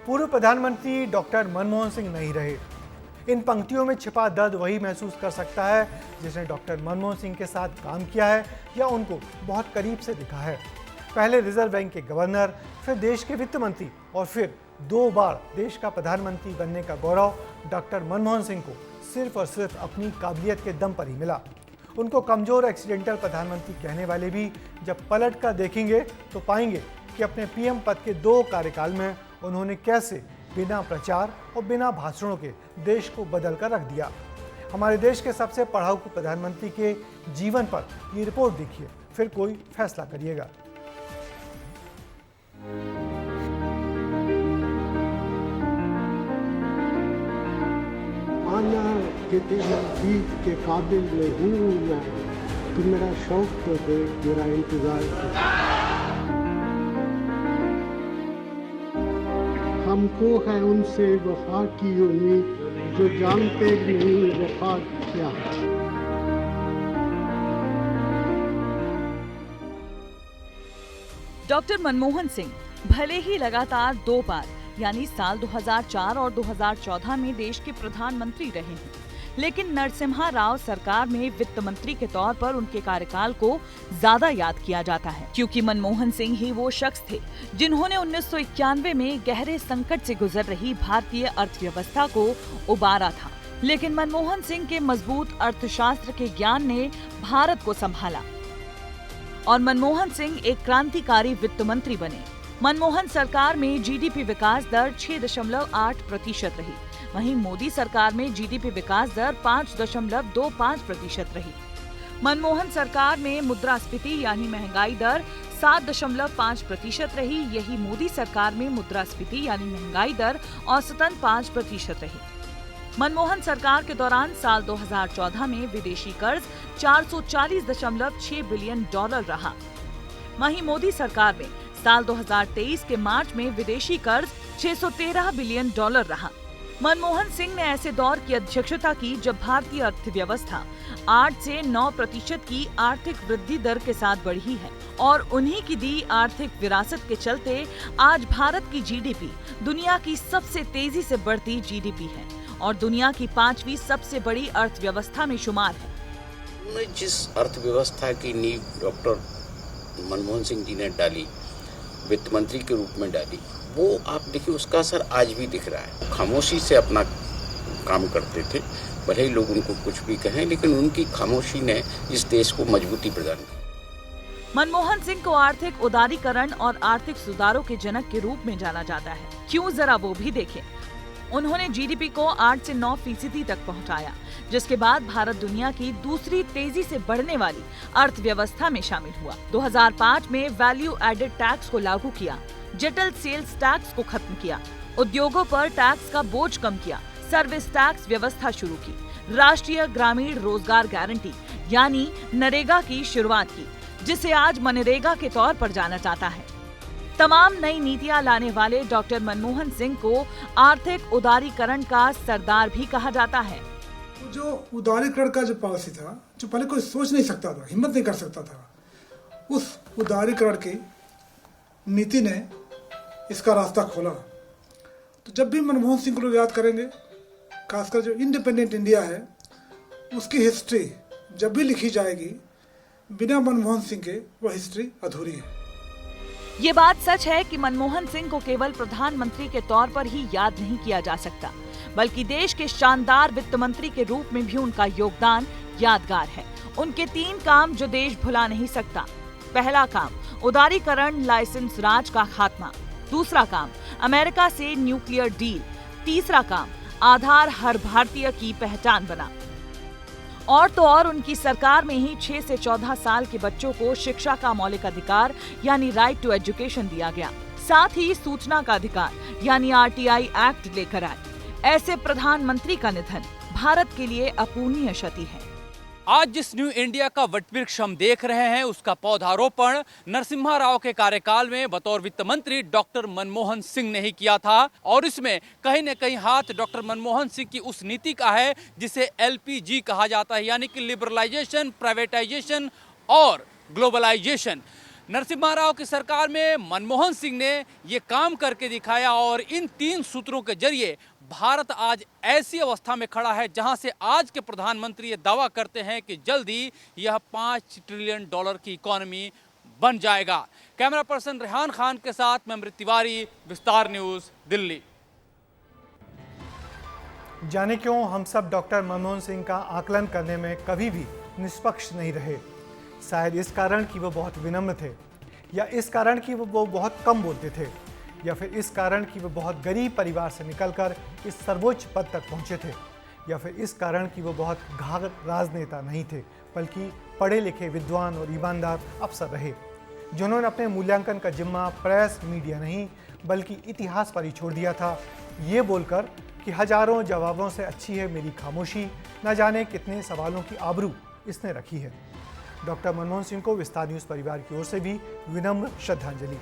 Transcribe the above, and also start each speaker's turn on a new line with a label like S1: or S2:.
S1: पूर्व प्रधानमंत्री डॉक्टर मनमोहन सिंह नहीं रहे। इन पंक्तियों में छिपा दर्द वही महसूस कर सकता है जिसने डॉक्टर मनमोहन सिंह के साथ काम किया है या उनको बहुत करीब से देखा है। पहले रिजर्व बैंक के गवर्नर, फिर देश के वित्त मंत्री और फिर 2 बार देश का प्रधानमंत्री बनने का गौरव डॉक्टर मनमोहन सिंह को सिर्फ और सिर्फ अपनी काबिलियत के दम पर ही मिला। उनको कमजोर एक्सीडेंटल प्रधानमंत्री कहने वाले भी जब पलट कर देखेंगे तो पाएंगे कि अपने पीएम पद के 2 कार्यकाल में उन्होंने कैसे बिना प्रचार और बिना भाषणों के देश को बदल कर रख दिया। हमारे देश के सबसे पढ़ाकू प्रधानमंत्री के जीवन पर ये रिपोर्ट देखिए, फिर कोई फैसला करिएगा।
S2: आना कि तेरी जीत के काबिल में हूँ मैं, तू मेरा शौक तो दे, मेरा इंतजार कर। हमको है उनसे वफा की उम्मीद जो जानते नहीं वफा क्या है।
S3: डॉक्टर मनमोहन सिंह भले ही लगातार 2 बार यानी साल 2004 और 2014 में देश के प्रधानमंत्री रहे हैं, लेकिन नरसिम्हा राव सरकार में वित्त मंत्री के तौर पर उनके कार्यकाल को ज्यादा याद किया जाता है, क्योंकि मनमोहन सिंह ही वो शख्स थे जिन्होंने 1991 में गहरे संकट से गुजर रही भारतीय अर्थव्यवस्था को उबारा था। लेकिन मनमोहन सिंह के मजबूत अर्थशास्त्र के ज्ञान ने भारत को संभाला और मनमोहन सिंह एक क्रांतिकारी वित्त मंत्री बने। मनमोहन सरकार में जीडीपी विकास दर 6.8% रही, वहीं मोदी सरकार में जीडीपी विकास दर 5.25% रही। मनमोहन सरकार में मुद्रास्फीति यानी महंगाई दर 7.5% रही। यही मोदी सरकार में मुद्रास्फीति यानी महंगाई दर औसतन 5% रही। मनमोहन सरकार के दौरान साल 2014 में विदेशी कर्ज 440.6 बिलियन डॉलर रहा। वहीं मोदी सरकार में साल 2023 के मार्च में विदेशी कर्ज 613 बिलियन डॉलर रहा। मनमोहन सिंह ने ऐसे दौर की अध्यक्षता की जब भारतीय अर्थव्यवस्था 8 से 9% की आर्थिक वृद्धि दर के साथ बढ़ी है और उन्हीं की दी आर्थिक विरासत के चलते आज भारत की जीडीपी दुनिया की सबसे तेजी से बढ़ती जीडीपी है और दुनिया की 5वीं सबसे बड़ी अर्थव्यवस्था में शुमार है।
S4: जिस अर्थव्यवस्था की नींव डॉक्टर मनमोहन सिंह जी ने डाली, वित्त मंत्री के रूप में डाली, वो आप देखिए उसका असर आज भी दिख रहा है। खामोशी से अपना काम करते थे, भले ही लोग उनको कुछ भी कहें, लेकिन उनकी खामोशी ने इस देश को मजबूती प्रदान की।
S3: मनमोहन सिंह को आर्थिक उदारीकरण और आर्थिक सुधारों के जनक के रूप में जाना जाता है। क्यों, जरा वो भी देखें। उन्होंने जीडीपी को 8 से 9% तक पहुंचाया, जिसके बाद भारत दुनिया की दूसरी तेजी से बढ़ने वाली अर्थव्यवस्था में शामिल हुआ। 2005 में वैल्यू एडेड टैक्स को लागू किया, जटिल सेल्स टैक्स को खत्म किया, उद्योगों पर टैक्स का बोझ कम किया, सर्विस टैक्स व्यवस्था शुरू की, राष्ट्रीय ग्रामीण रोजगार गारंटी यानी नरेगा की शुरुआत की, जिसे आज मनरेगा के तौर पर जाना जाता है। तमाम नई नीतियां लाने वाले डॉक्टर मनमोहन सिंह को आर्थिक उदारीकरण का सरदार भी कहा जाता है।
S5: जो उदारीकरण का जो पॉलिसी था, जो पहले कोई सोच नहीं सकता था, हिम्मत नहीं कर सकता था, उस उदारीकरण की नीति ने इसका रास्ता खोला। तो जब भी मनमोहन सिंह को लोग याद करेंगे, खासकर जो इंडिपेंडेंट इंडिया है उसकी हिस्ट्री जब भी लिखी जाएगी, बिना मनमोहन सिंह के वह हिस्ट्री अधूरी है।
S3: ये बात सच है कि मनमोहन सिंह को केवल प्रधानमंत्री के तौर पर ही याद नहीं किया जा सकता, बल्कि देश के शानदार वित्त मंत्री के रूप में भी उनका योगदान यादगार है। उनके 3 काम जो देश भुला नहीं सकता। पहला काम, उदारीकरण लाइसेंस राज का खात्मा। दूसरा काम, अमेरिका से न्यूक्लियर डील। तीसरा काम, आधार हर भारतीय की पहचान बना। और तो और उनकी सरकार में ही 6 से 14 साल के बच्चों को शिक्षा का मौलिक अधिकार यानी राइट टू एजुकेशन दिया गया। साथ ही सूचना का अधिकार यानी आरटीआई एक्ट लेकर आए। ऐसे प्रधानमंत्री का निधन भारत के लिए अपूरणीय क्षति है।
S6: आज जिस न्यू इंडिया का वटवृक्ष हम देख रहे हैं, उसका पौधारोपण नरसिम्हा राव के कार्यकाल में बतौर वित्त मंत्री डॉक्टर मनमोहन सिंह ने ही किया था और इसमें कहीं न कहीं हाथ डॉक्टर मनमोहन सिंह की उस नीति का है जिसे LPG कहा जाता है, यानी कि लिबरलाइजेशन, प्राइवेटाइजेशन और ग्लोबलाइजेशन। नरसिम्हा राव की सरकार में मनमोहन सिंह ने ये काम करके दिखाया और इन 3 सूत्रों के जरिए भारत आज ऐसी अवस्था में खड़ा है जहां से आज के प्रधानमंत्री ये दावा करते हैं कि जल्द ही यह $5 ट्रिलियन की इकोनॉमी बन जाएगा। कैमरा पर्सन रेहान खान के साथ मैं अमृत तिवारी, विस्तार न्यूज, दिल्ली।
S1: जाने क्यों हम सब डॉक्टर मनमोहन सिंह का आकलन करने में कभी भी निष्पक्ष नहीं रहे। शायद इस कारण कि वो बहुत विनम्र थे, या इस कारण कि वो बहुत कम बोलते थे, या फिर इस कारण कि वो बहुत गरीब परिवार से निकलकर इस सर्वोच्च पद तक पहुंचे थे, या फिर इस कारण कि वो बहुत घाघ राजनेता नहीं थे बल्कि पढ़े लिखे विद्वान और ईमानदार अफसर रहे, जिन्होंने अपने मूल्यांकन का जिम्मा प्रेस मीडिया नहीं बल्कि इतिहास पर ही छोड़ दिया था, ये बोलकर कि हजारों जवाबों से अच्छी है मेरी खामोशी, न जाने कितने सवालों की आबरू इसने रखी है। डॉक्टर मनमोहन सिंह को विस्तार न्यूज़ परिवार की ओर से भी विनम्र श्रद्धांजलि।